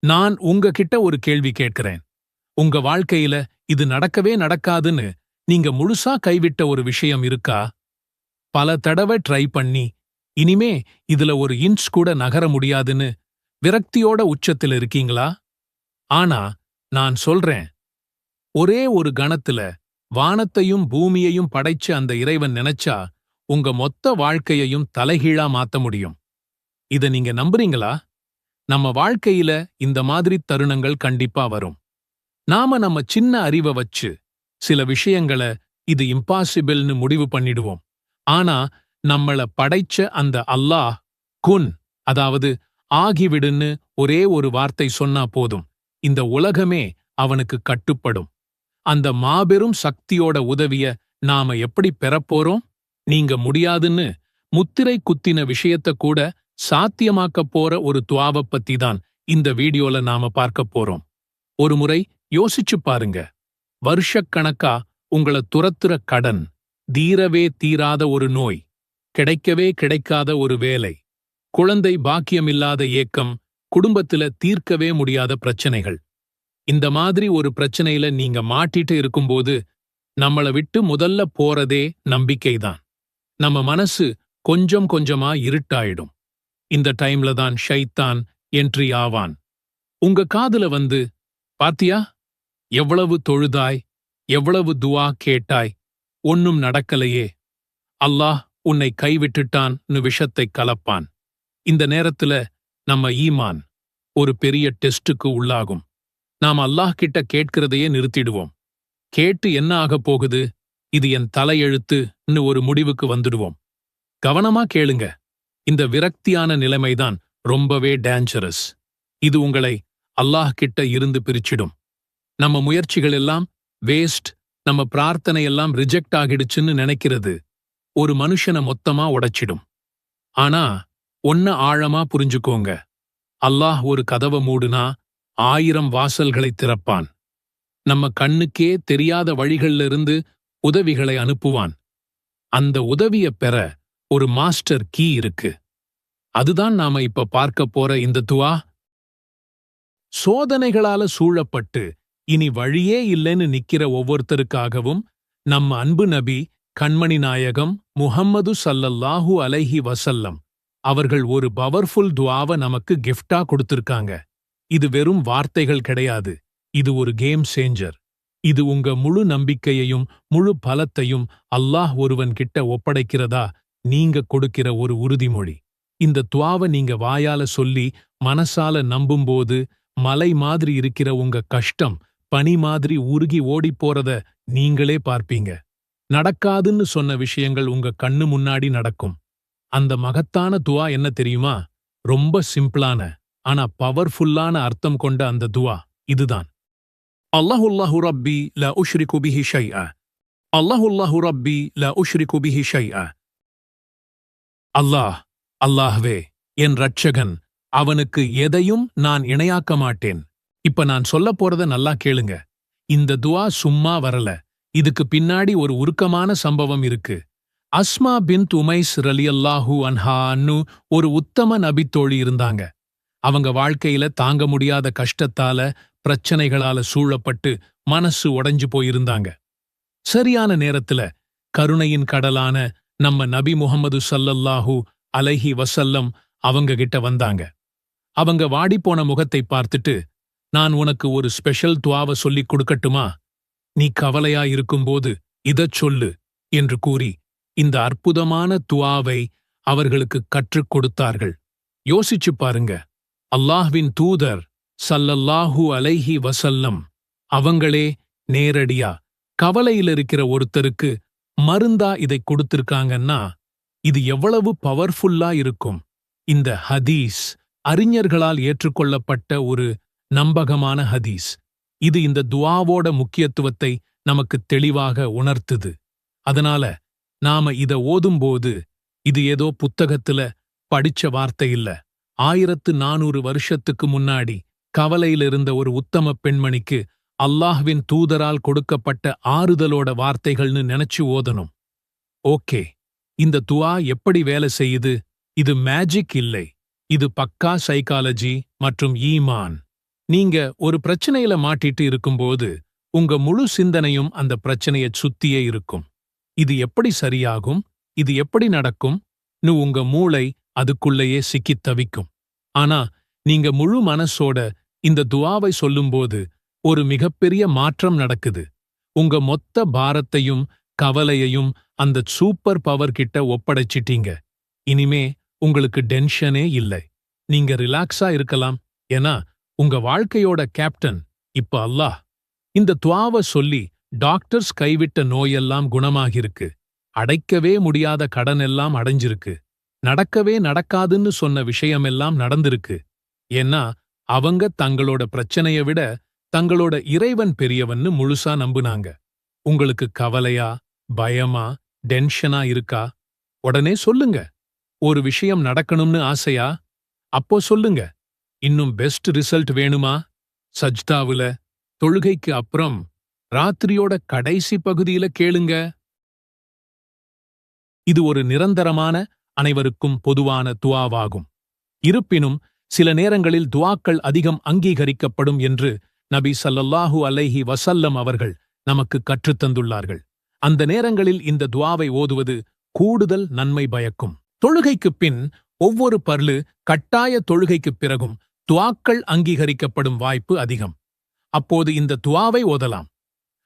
நான் உங்ககிட்ட ஒரு கேள்வி கேட்கிறேன். உங்க வாழ்க்கையில இது நடக்கவே நடக்காதுன்னு நீங்க முழுசா கைவிட்ட ஒரு விஷயம் இருக்கா? பல தடவை ட்ரை பண்ணி, இனிமே இதுல ஒரு இன்ச் கூட நகர முடியாதுன்னு விரக்தியோட உச்சத்துல இருக்கீங்களா? ஆனா, நான் சொல்றேன், ஒரே ஒரு கணத்துல வானத்தையும் பூமியையும் படைச்ச அந்த இறைவன் நினைச்சா, உங்க மொத்த வாழ்க்கையையும் தலைகீழா மாத்த முடியும். இத நீங்க நம்புறீங்களா? நம்ம வாழ்க்கையில இந்த மாதிரி தருணங்கள் கண்டிப்பா வரும். நாம நம்ம சின்ன அறிவை வச்சு சில விஷயங்கள இது இம்பாசிபிள்னு முடிவு பண்ணிடுவோம். ஆனா நம்மள படைச்ச அந்த அல்லாஹ் குன், அதாவது ஆகிவிடுன்னு ஒரே ஒரு வார்த்தை சொன்னா போதும், இந்த உலகமே அவனுக்கு கட்டுப்படும். அந்த மாபெரும் சக்தியோட உதவிய நாம எப்படி பெறப்போறோம்? நீங்க முடியாதுன்னு முத்திரை குத்தின விஷயத்த கூட சாத்தியமாக்கப் போற ஒரு துவாவப் பத்தி தான் இந்த வீடியோல நாம பார்க்கப் போறோம். ஒரு முறை யோசிச்சு பாருங்க. வருஷக்கணக்கா உங்கள துரத்துற கடன், தீரவே தீராத ஒரு நோய், கிடைக்கவே கிடைக்காத ஒரு வேலை, குழந்தை பாக்கியமில்லாத ஏக்கம், குடும்பத்துல தீர்க்கவே முடியாத பிரச்சனைகள். இந்த மாதிரி ஒரு பிரச்சனையில நீங்க மாட்டிட்டு இருக்கும்போது நம்மள விட்டு முதல்ல போறதே நம்பிக்கைதான். நம்ம மனசு கொஞ்சம் கொஞ்சமா இருட்டாயிடும். இந்த டைம்ல தான் ஷைத்தான் என்ட்ரி ஆவான். உங்க காதுல வந்து, பாத்தியா, எவ்வளவு தொழுதாய், எவ்வளவு துவா கேட்டாய், ஒன்னும் நடக்கலையே, அல்லாஹ் உன்னை கைவிட்டுட்டான்னு விஷத்தைக் கலப்பான். இந்த நேரத்துல நம்ம ஈமான் ஒரு பெரிய டெஸ்டுக்கு உள்ளாகும். நாம் அல்லாஹ் கிட்ட கேட்கிறதையே நிறுத்திடுவோம். கேட்டு என்ன ஆகப் போகுது, இது என் தலையெழுத்துன்னு ஒரு முடிவுக்கு வந்துடுவோம். கவனமா கேளுங்க. இந்த விரக்தியான நிலைமைதான் ரொம்பவே டேஞ்சரஸ். இது உங்களை அல்லாஹ் கிட்ட இருந்து பிரிச்சிடும். நம்ம முயற்சிகள் எல்லாம் வேஸ்ட், நம்ம பிரார்த்தனை எல்லாம் ரிஜெக்ட் ஆகிடுச்சுன்னு நினைக்கிறது ஒரு மனுஷனை மொத்தமா உடைச்சிடும். ஆனா ஒன்ன ஆழமா புரிஞ்சுக்கோங்க. அல்லாஹ் ஒரு கதவை மூடுனா 1000 வாசல்களை திறப்பான். நம்ம கண்ணுக்கே தெரியாத வழிகள்ல இருந்து உதவிகளை அனுப்புவான். அந்த உதவிய பெற ஒரு மாஸ்டர் கீ இருக்கு. அதுதான் நாம இப்ப பார்க்க போற இந்த துவா. சோதனைகளால சூழப்பட்டு இனி வழியே இல்லைன்னு நிக்கிற ஒவ்வொருத்தருக்காகவும் நம்ம அன்பு நபி கண்மணி நாயகம் முஹம்மது ஸல்லல்லாஹு அலைஹி வஸல்லம் அவர்கள் ஒரு பவர்ஃபுல் துவாவ நமக்கு கிஃப்டா கொடுத்திருக்காங்க. இது வெறும் வார்த்தைகள் கிடையாது. இது ஒரு கேம் சேஞ்சர். இது உங்க முழு நம்பிக்கையையும் முழு பலத்தையும் அல்லாஹ் ஒருவன் கிட்ட ஒப்படைக்கிறதா நீங்க கொடுக்கிற ஒரு உறுதிமொழி. இந்த துவாவ நீங்க வாயால சொல்லி மனசால நம்பும்போது மலை மாதிரி இருக்கிற உங்க கஷ்டம் பனி மாதிரி உருகி ஓடிப்போறத நீங்களே பார்ப்பீங்க. நடக்காதுன்னு சொன்ன விஷயங்கள் உங்க கண்ணு முன்னாடி நடக்கும். அந்த மகத்தான துவா என்ன தெரியுமா? ரொம்ப சிம்பிளான ஆனா பவர்ஃபுல்லான அர்த்தம் கொண்ட அந்த துவா இதுதான். அல்லாஹுல்லாஹு ரப்பி லா உஷ்ரிகு பிஹி ஷைஅ. அல்லாஹுல்லாஹு ரப்பி லா உஷ்ரிகு பிஹி ஷைஅ. அல்லாஹ், அல்லாஹ்வே என் ரட்சகன், அவனுக்கு எதையும் நான் இணையாக்க மாட்டேன். இப்ப நான் சொல்லப் போறத நல்லா கேளுங்க. இந்த துவா சும்மா வரல. இதுக்கு பின்னாடி ஒரு உருக்கமான சம்பவம் இருக்கு. அஸ்மா பின்த் உமைஸ் ரலியல்லாஹு அன்ஹான்னு ஒரு உத்தம நபித்தோழி இருந்தாங்க. அவங்க வாழ்க்கையில தாங்க முடியாத கஷ்டத்தால பிரச்சனைகளால சூழப்பட்டு மனசு உடைஞ்சு போயிருந்தாங்க. சரியான நேரத்துல கருணையின் கடலான நம்ம நபி முஹம்மது ஸல்லல்லாஹு அலைஹி வஸல்லம் அவங்க கிட்ட வந்தாங்க. அவங்க வாடிப்போன முகத்தை பார்த்துட்டு, நான் உனக்கு ஒரு ஸ்பெஷல் துவாவ சொல்லிக் கொடுக்கட்டுமா? நீ கவலையா இருக்கும்போது இதச் சொல்லு என்று கூறி இந்த அற்புதமான துவாவை அவர்களுக்கு கற்றுக் கொடுத்தார்கள். யோசிச்சு பாருங்க. அல்லாஹ்வின் தூதர் ஸல்லல்லாஹு அலைஹி வஸல்லம் அவங்களே நேரடியா கவலையில இருக்கிற ஒருத்தருக்கு மருந்தா இதை கொடுத்திருக்காங்கன்னா இது எவ்வளவு பவர்ஃபுல்லா இருக்கும். இந்த ஹதீஸ் அறிஞர்களால் ஏற்றுக்கொள்ளப்பட்ட ஒரு நம்பகமான ஹதீஸ். இது இந்த துஆவோட முக்கியத்துவத்தை நமக்கு தெளிவாக உணர்த்துது. அதனால நாம இத ஓதும்போது இது ஏதோ புத்தகத்துல படிச்ச வார்த்தை இல்ல. 1400 வருஷத்துக்கு முன்னாடி கவலையில இருந்த ஒரு உத்தம பெண்மணிக்கு அல்லாஹ்வின் தூதரால் கொடுக்கப்பட்ட ஆறுதலோட வார்த்தைகள்னு நினைச்சு ஓதணும். ஓகே, இந்த துஆ எப்படி வேலை செய்யுது? இது மேஜிக் இல்லை. இது பக்கா சைக்காலஜி மற்றும் ஈமான். நீங்க ஒரு பிரச்சனையில மாட்டிட்டு இருக்கும்போது உங்க முழு சிந்தனையும் அந்த பிரச்சனைய சுத்தியே இருக்கும். இது எப்படி சரியாகும், இது எப்படி நடக்கும் உங்க மூளை அதுக்குள்ளேயே சிக்கித் தவிக்கும். ஆனா நீங்க முழு மனசோட இந்த துஆவை சொல்லும்போது ஒரு மிகப்பெரிய மாற்றம் நடக்குது. உங்க மொத்த பாரத்தையும் கவலையையும் அந்த சூப்பர் பவர் கிட்ட ஒப்படைச்சிட்டீங்க. இனிமே உங்களுக்கு டென்ஷனே இல்லை. நீங்க ரிலாக்ஸா இருக்கலாம். ஏன்னா உங்க வாழ்க்கையோட கேப்டன் இப்ப அல்லாஹ். இந்த துஆவ சொல்லி டாக்டர்ஸ் கைவிட்ட நோயெல்லாம் குணமாகிருக்கு. அடைக்கவே முடியாத கடன் எல்லாம் அடைஞ்சிருக்கு. நடக்கவே நடக்காதுன்னு சொன்ன விஷயமெல்லாம் நடந்திருக்கு. ஏன்னா அவங்க தங்களோட பிரச்சனைய விட தங்களோட இறைவன் பெரியவன்னு முழுசா நம்புனாங்க. உங்களுக்கு கவலையா, பயமா, டென்ஷனா இருக்கா? உடனே சொல்லுங்க. ஒரு விஷயம் நடக்கணும்னு ஆசையா? அப்போ சொல்லுங்க. இன்னும் பெஸ்ட் ரிசல்ட் வேணுமா? சஜ்தாவுல, தொழுகைக்கு அப்புறம், ராத்திரியோட கடைசி பகுதியில கேளுங்க. இது ஒரு நிரந்தரமான, அனைவருக்கும் பொதுவான துஆவாகும். இருப்பினும் சில நேரங்களில் துஆக்கள் அதிகம் அங்கீகரிக்கப்படும் என்று நபி ஸல்லல்லாஹு அலைஹி வஸல்லம் அவர்கள் நமக்கு கற்றுத்தந்துள்ளார்கள். அந்த நேரங்களில் இந்த துஆவை ஓதுவது கூடுதல் நன்மை பயக்கும். தொழுகைக்குப் பின் ஒவ்வொரு பர்லு கட்டாய தொழுகைக்குப் பிறகும் துஆக்கள் அங்கீகரிக்கப்படும் வாய்ப்பு அதிகம். அப்போது இந்த துஆவை ஓதலாம்.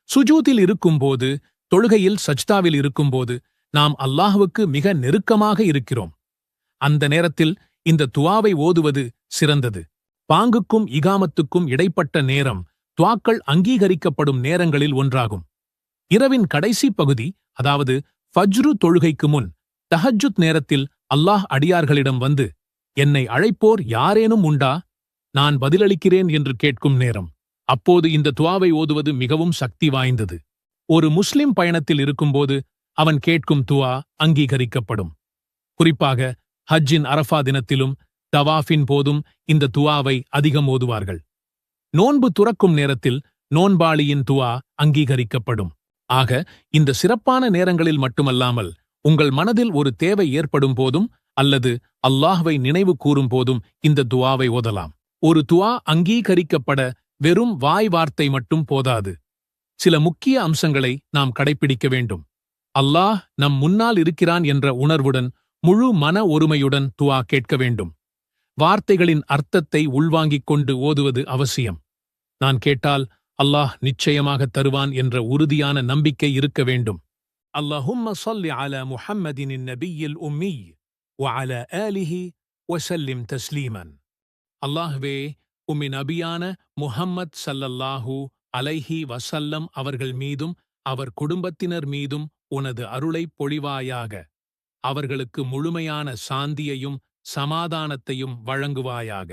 சுஜூதில் இருக்கும்போது, தொழுகையில் சஜ்தாவில் இருக்கும்போது நாம் அல்லாஹ்வுக்கு மிக நெருக்கமாக இருக்கிறோம். அந்த நேரத்தில் இந்த துஆவை ஓதுவது சிறந்தது. பாங்குக்கும் இகாமத்துக்கும் இடைப்பட்ட நேரம் துஆக்கள் அங்கீகரிக்கப்படும் நேரங்களில் ஒன்றாகும். இரவின் கடைசி பகுதி, அதாவது ஃபஜ்ரு தொழுகைக்கு முன் தஹஜ்ஜுத் நேரத்தில் அல்லாஹ் அடியார்களிடம் வந்து, என்னை அழைப்போர் யாரேனும் உண்டா, நான் பதிலளிக்கிறேன் என்று கேட்கும் நேரம். அப்போது இந்த துஆவை ஓதுவது மிகவும் சக்தி வாய்ந்தது. ஒரு முஸ்லிம் பயணத்தில் இருக்கும்போது அவன் கேட்கும் துஆ அங்கீகரிக்கப்படும். குறிப்பாக ஹஜ்ஜின் அரஃபா தினத்திலும் தவாஃபின் போதும் இந்த துஆவை அதிகம் ஓதுவார்கள். நோன்பு துறக்கும் நேரத்தில் நோன்பாளியின் துஆ அங்கீகரிக்கப்படும். ஆக இந்த சிறப்பான நேரங்களில் மட்டுமல்லாமல் உங்கள் மனதில் ஒரு தேவை ஏற்படும் போதும் அல்லது அல்லாஹ்வை நினைவு கூறும் போதும் இந்த துஆவை ஓதலாம். ஒரு துஆ அங்கீகரிக்கப்பட வெறும் வாய் வார்த்தை மட்டும் போதாது. சில முக்கிய அம்சங்களை நாம் கடைப்பிடிக்க வேண்டும். அல்லாஹ் நம் முன்னால் இருக்கிறான் என்ற உணர்வுடன் முழு மன ஒருமையுடன் துஆ கேட்க வேண்டும். வார்த்தைகளின் அர்த்தத்தை உள்வாங்கிக் கொண்டு ஓதுவது அவசியம். நான் கேட்டால் அல்லாஹ் நிச்சயமாக தருவான் என்ற உறுதியான நம்பிக்கை இருக்க வேண்டும். அல்லாஹும்ம ஸல்லி அலா முஹம்மதின் நபியில் உம்மி வஅலா ஆலிஹி வஸல்லிம் தஸ்லீமன். அல்லாஹ்வே, உம்மி நபியான முஹம்மத் ஸல்லல்லாஹு அலைஹி வஸல்லம் அவர்கள் மீதும் அவர் குடும்பத்தினர் மீதும் உனது அருளைப் பொழிவாயாக. அவர்களுக்கு முழுமையான சாந்தியையும் சமாதானத்தையும் வழங்குவாயாக.